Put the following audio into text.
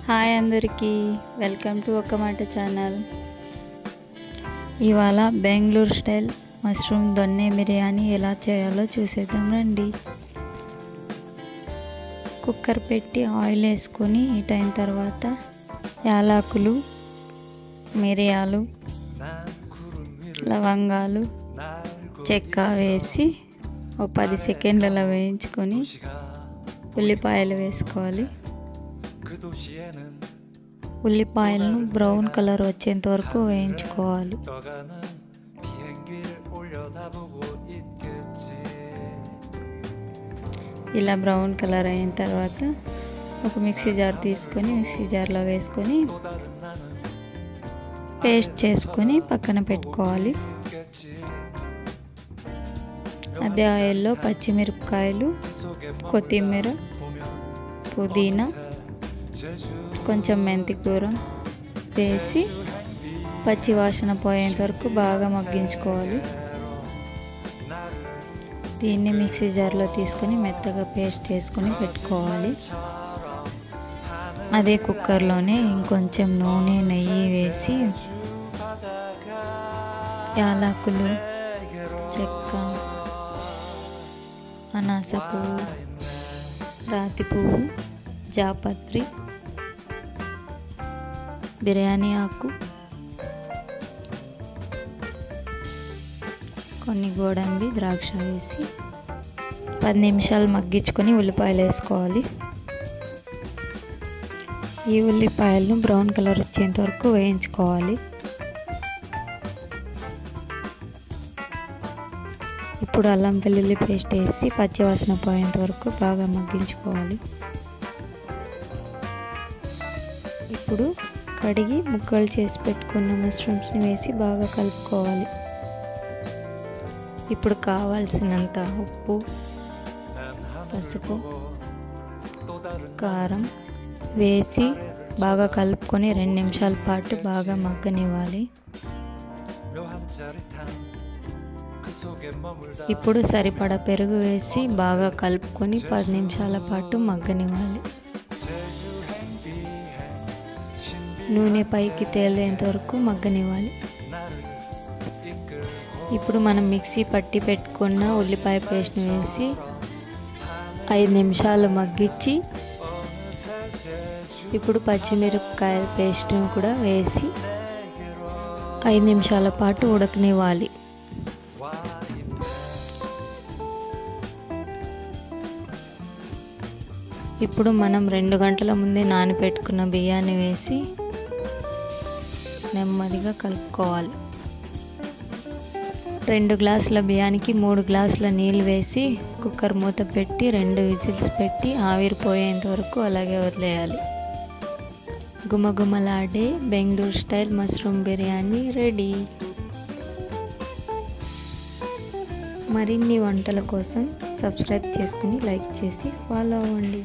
Hi అందరికీ, welcome to ఒక మాట ఛానల్. ఇవాళ బెంగళూరు స్టైల్ మష్రూమ్ దొన్నె బిర్యానీ ఎలా చేయాలో చూసేద్దాం రండి. కుక్కర్ పెట్టి ఆయిల్ వేసుకొని హీట్ అయిన తర్వాత యాలకులు, మిరియాలు, లవంగాలు, చెక్క వేసి ఒక 10 సెకండ్లలో వేయించుకొని ఉల్లిపాయలు వేసుకోవాలి. ఉల్లిపాయలను బ్రౌన్ కలర్ వచ్చేంత వరకు వేయించుకోవాలి. ఇలా బ్రౌన్ కలర్ అయిన తర్వాత ఒక మిక్సీ జార్ తీసుకొని మిక్సీ జార్లో వేసుకొని పేస్ట్ చేసుకొని పక్కన పెట్టుకోవాలి. అదే ఆయిల్లో పచ్చిమిరపకాయలు, కొత్తిమీర, పుదీనా, కొంచెం మెంతి కూర వేసి పచ్చి వాసన పోయేంత వరకు బాగా మగ్గించుకోవాలి. దీన్ని మిక్సీ జార్లో తీసుకొని మెత్తగా పేస్ట్ చేసుకొని పెట్టుకోవాలి. అదే కుక్కర్లోనే ఇంకొంచెం నూనె, నెయ్యి వేసి యాలకులు, చెక్క, అనాస పువ్వు, రాతి పువ్వు, జాపత్రి, బిర్యానీ ఆకు, కొన్ని గోడంబి, ద్రాక్ష వేసి 10 నిమిషాలు మగ్గించుకొని ఉల్లిపాయలు వేసుకోవాలి. ఈ ఉల్లిపాయలను బ్రౌన్ కలర్ వచ్చేంత వరకు వేయించుకోవాలి. ఇప్పుడు అల్లం వెల్లుల్లి పేస్ట్ వేసి పచ్చివాసన పోయేంత వరకు బాగా మగ్గించుకోవాలి. ఇప్పుడు కడిగి ముక్కలు చేసి పెట్టుకున్న మష్రూమ్స్ని వేసి బాగా కలుపుకోవాలి. ఇప్పుడు కావాల్సినంత ఉప్పు, పసుపు, కారం వేసి బాగా కలుపుకొని 2 నిమిషాల పాటు బాగా మగ్గనివ్వాలి. ఇప్పుడు సరిపడా పెరుగు వేసి బాగా కలుపుకొని 10 నిమిషాల పాటు మగ్గనివ్వాలి. నూనె పైకి తేలేంత వరకు మగ్గనివ్వాలి. ఇప్పుడు మనం మిక్సీ పట్టి పెట్టుకున్న ఉల్లిపాయ పేస్ట్ని వేసి 5 నిమిషాలు మగ్గించి ఇప్పుడు పచ్చిమిరపకాయల పేస్ట్ని కూడా వేసి 5 నిమిషాల పాటు ఉడకనివ్వాలి. ఇప్పుడు మనం 2 గంటల ముందే నానబెట్టుకున్న బియ్యాన్ని వేసి నెమ్మదిగా కలుపుకోవాలి. 2 గ్లాసుల బియ్యానికి 3 గ్లాసుల నీళ్ళు వేసి కుక్కర్ మూత పెట్టి 2 విజిల్స్ పెట్టి ఆవిరిపోయేంత వరకు అలాగే వదిలేయాలి. గుమగుమలాడే Bengaluru style mushroom biryani ready. మరిన్ని వంటల కోసం సబ్స్క్రైబ్ చేసుకుని లైక్ చేసి ఫాలో అవ్వండి.